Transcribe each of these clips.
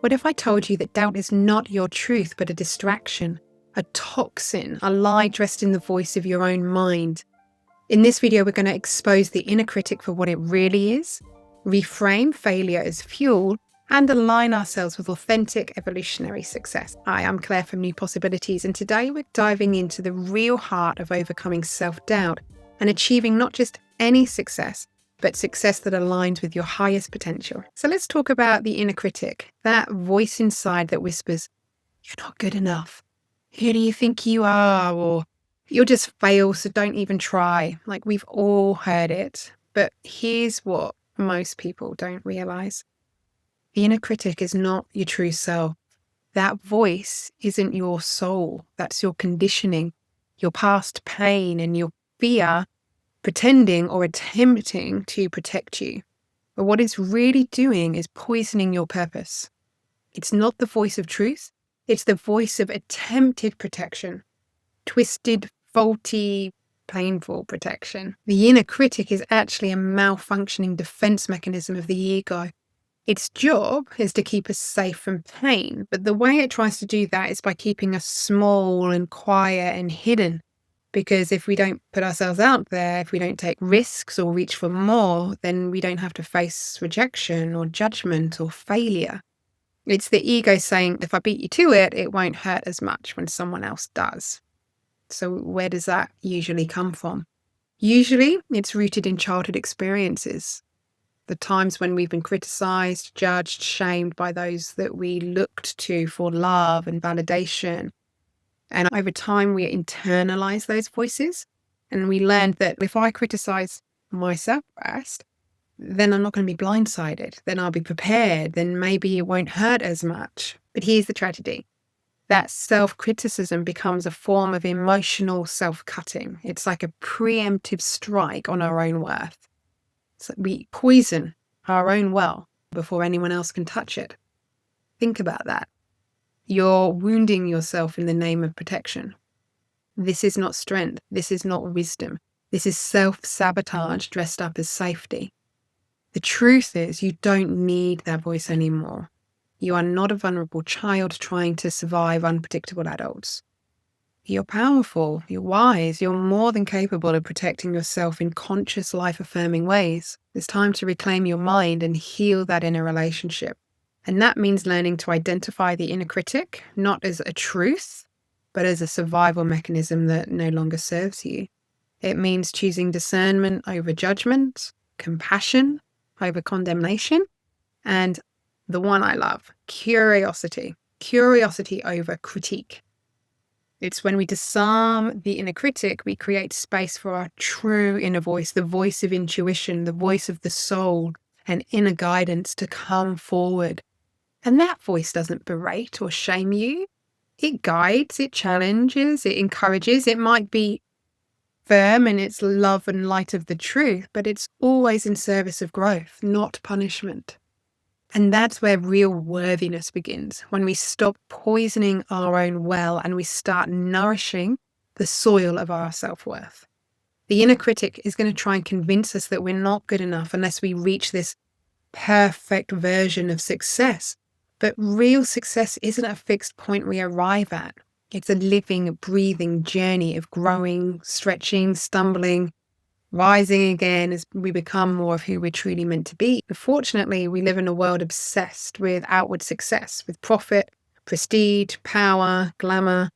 What if I told you that doubt is not your truth, but a distraction, a toxin, a lie dressed in the voice of your own mind? In this video, we're going to expose the inner critic for what it really is, reframe failure as fuel, and align ourselves with authentic evolutionary success. Hi, I'm Claire from New Possibilities, and today we're diving into the real heart of overcoming self-doubt and achieving not just any success, but success that aligns with your highest potential. So let's talk about the inner critic, that voice inside that whispers, "You're not good enough. Who do you think you are?" Or "You'll just fail, so don't even try." Like, we've all heard it. But here's what most people don't realize. The inner critic is not your true self. That voice isn't your soul. That's your conditioning, your past pain, and your fear pretending or attempting to protect you. But what it's really doing is poisoning your purpose. It's not the voice of truth. It's the voice of attempted protection, twisted, faulty, painful protection. The inner critic is actually a malfunctioning defense mechanism of the ego. Its job is to keep us safe from pain, but the way it tries to do that is by keeping us small and quiet and hidden. Because if we don't put ourselves out there, if we don't take risks or reach for more, then we don't have to face rejection or judgment or failure. It's the ego saying, if I beat you to it, it won't hurt as much when someone else does. So where does that usually come from? Usually it's rooted in childhood experiences. The times when we've been criticized, judged, shamed by those that we looked to for love and validation. And over time, we internalize those voices, and we learn that if I criticize myself first, then I'm not going to be blindsided. Then I'll be prepared. Then maybe it won't hurt as much. But here's the tragedy. That self-criticism becomes a form of emotional self-cutting. It's like a preemptive strike on our own worth. So we poison our own well before anyone else can touch it. Think about that. You're wounding yourself in the name of protection. This is not strength. This is not wisdom. This is self-sabotage dressed up as safety. The truth is, you don't need that voice anymore. You are not a vulnerable child trying to survive unpredictable adults. You're powerful. You're wise. You're more than capable of protecting yourself in conscious, life-affirming ways. It's time to reclaim your mind and heal that inner relationship. And that means learning to identify the inner critic, not as a truth, but as a survival mechanism that no longer serves you. It means choosing discernment over judgment, compassion over condemnation, and the one I love, curiosity. Curiosity over critique. It's when we disarm the inner critic, we create space for our true inner voice, the voice of intuition, the voice of the soul, and inner guidance to come forward. And that voice doesn't berate or shame you. It guides, it challenges, it encourages. It might be firm in its love and light of the truth, but it's always in service of growth, not punishment. And that's where real worthiness begins, when we stop poisoning our own well and we start nourishing the soil of our self-worth. The inner critic is going to try and convince us that we're not good enough unless we reach this perfect version of success. But real success isn't a fixed point we arrive at. It's a living, breathing journey of growing, stretching, stumbling, rising again as we become more of who we're truly meant to be. Fortunately, we live in a world obsessed with outward success, with profit, prestige, power, glamour.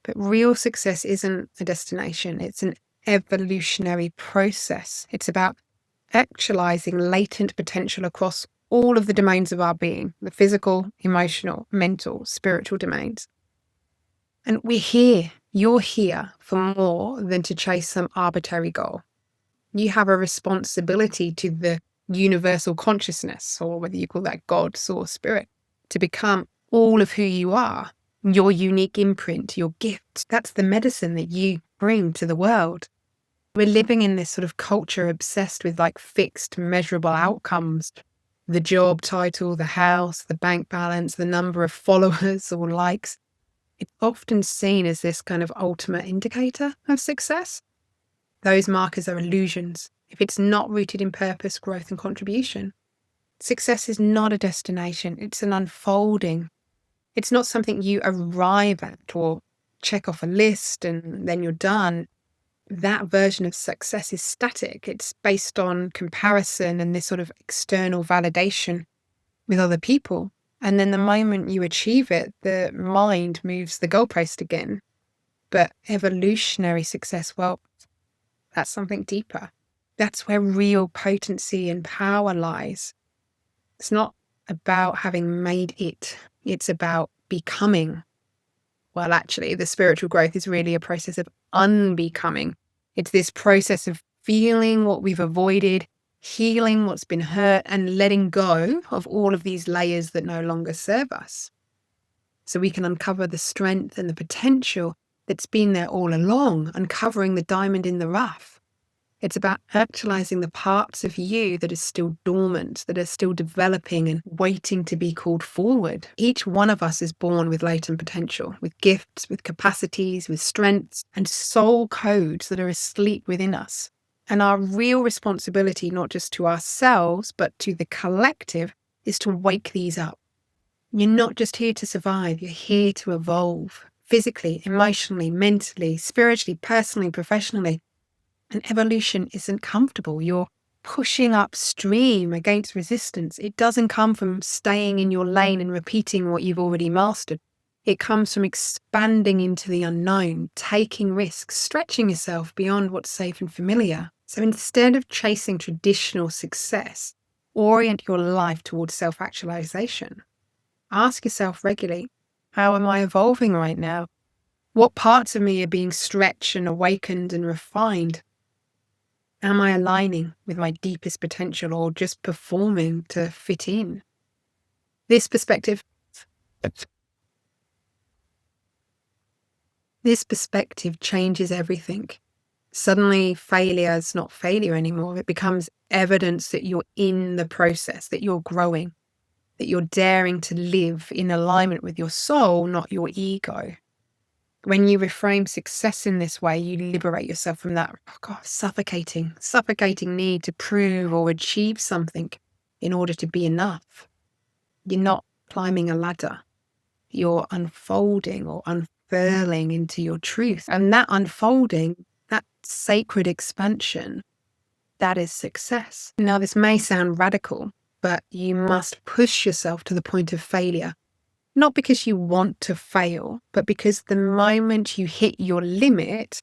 But real success isn't a destination. It's an evolutionary process. It's about actualizing latent potential across all of the domains of our being, the physical, emotional, mental, spiritual domains. And we're here. You're here for more than to chase some arbitrary goal. You have a responsibility to the universal consciousness, or whether you call that God, source, spirit, to become all of who you are, your unique imprint, your gift. That's the medicine that you bring to the world. We're living in this sort of culture obsessed with like fixed, measurable outcomes. The job title, the house, the bank balance, the number of followers or likes. It's often seen as this kind of ultimate indicator of success. Those markers are illusions if it's not rooted in purpose, growth, and contribution. Success is not a destination, it's an unfolding. It's not something you arrive at or check off a list and then you're done. That version of success is static. It's based on comparison and this sort of external validation with other people. And then the moment you achieve it, the mind moves the goalpost again. But evolutionary success, well, that's something deeper. That's where real potency and power lies. It's not about having made it. It's about becoming. Well, actually, the spiritual growth is really a process of unbecoming. It's this process of feeling what we've avoided, healing what's been hurt, and letting go of all of these layers that no longer serve us. So we can uncover the strength and the potential that's been there all along, uncovering the diamond in the rough. It's about actualizing the parts of you that are still dormant, that are still developing and waiting to be called forward. Each one of us is born with latent potential, with gifts, with capacities, with strengths, and soul codes that are asleep within us. And our real responsibility, not just to ourselves, but to the collective, is to wake these up. You're not just here to survive, you're here to evolve. Physically, emotionally, mentally, spiritually, personally, professionally. And evolution isn't comfortable. You're pushing upstream against resistance. It doesn't come from staying in your lane and repeating what you've already mastered. It comes from expanding into the unknown, taking risks, stretching yourself beyond what's safe and familiar. So instead of chasing traditional success, orient your life towards self-actualization. Ask yourself regularly, how am I evolving right now? What parts of me are being stretched and awakened and refined? Am I aligning with my deepest potential or just performing to fit in? This perspective changes everything. Suddenly, failure is not failure anymore. It becomes evidence that you're in the process, that you're growing, that you're daring to live in alignment with your soul, not your ego. When you reframe success in this way, you liberate yourself from that suffocating need to prove or achieve something in order to be enough. You're not climbing a ladder. You're unfolding or unfurling into your truth. And that unfolding, that sacred expansion, that is success. Now, this may sound radical, but you must push yourself to the point of failure. Not because you want to fail, but because the moment you hit your limit,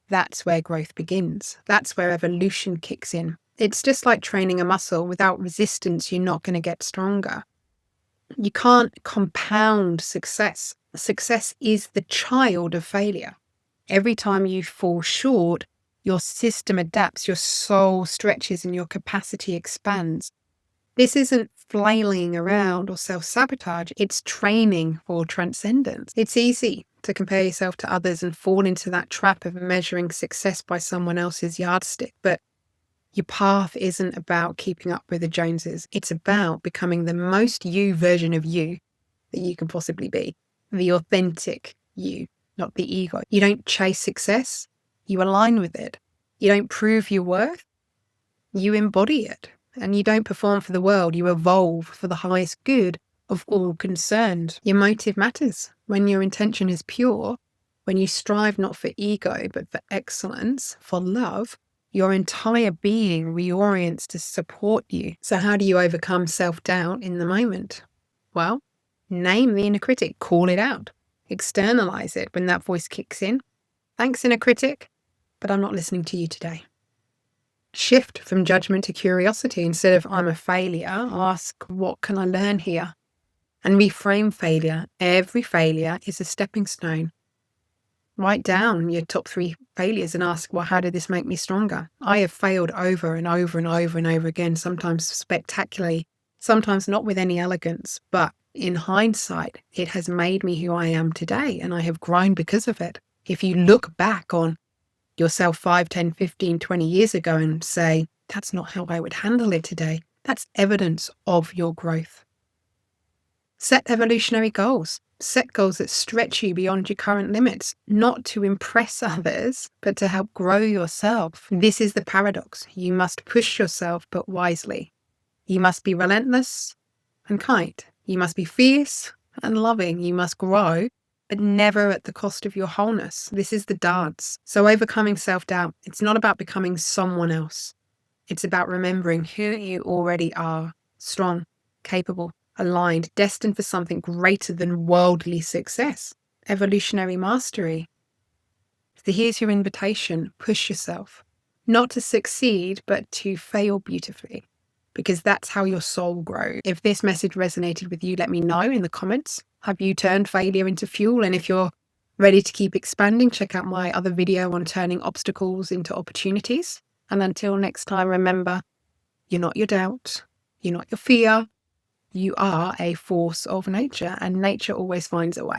that's where growth begins. That's where evolution kicks in. It's just like training a muscle. Without resistance, you're not going to get stronger. You can't compound success. Success is the child of failure. Every time you fall short, your system adapts, your soul stretches, and your capacity expands. This isn't flailing around or self-sabotage, it's training for transcendence. It's easy to compare yourself to others and fall into that trap of measuring success by someone else's yardstick, but your path isn't about keeping up with the Joneses. It's about becoming the most you version of you that you can possibly be, the authentic you, not the ego. You don't chase success, you align with it. You don't prove your worth, you embody it. And you don't perform for the world, you evolve for the highest good of all concerned. Your motive matters. When your intention is pure, when you strive not for ego, but for excellence, for love, your entire being reorients to support you. So how do you overcome self-doubt in the moment? Well, name the inner critic, call it out, externalize it when that voice kicks in. Thanks, inner critic, but I'm not listening to you today. Shift from judgment to curiosity. Instead of I'm a failure, ask what can I learn here? And reframe failure. Every failure is a stepping stone. Write down your top 3 failures and ask, well, how did this make me stronger? I have failed over and over and over and over again, sometimes spectacularly, sometimes not with any elegance, but in hindsight, it has made me who I am today, and I have grown because of it. If you look back on yourself 5, 10, 15, 20 years ago and say, that's not how I would handle it today, that's evidence of your growth. Set evolutionary goals. Set goals that stretch you beyond your current limits, not to impress others, but to help grow yourself. This is the paradox. You must push yourself, but wisely. You must be relentless and kind. You must be fierce and loving. You must grow, but never at the cost of your wholeness. This is the dance. So overcoming self-doubt, it's not about becoming someone else. It's about remembering who you already are: strong, capable, aligned, destined for something greater than worldly success, evolutionary mastery. So here's your invitation: push yourself, not to succeed, but to fail beautifully, because that's how your soul grows. If this message resonated with you, let me know in the comments. Have you turned failure into fuel? And if you're ready to keep expanding, check out my other video on turning obstacles into opportunities. And until next time, remember, you're not your doubt, you're not your fear, you are a force of nature, and nature always finds a way.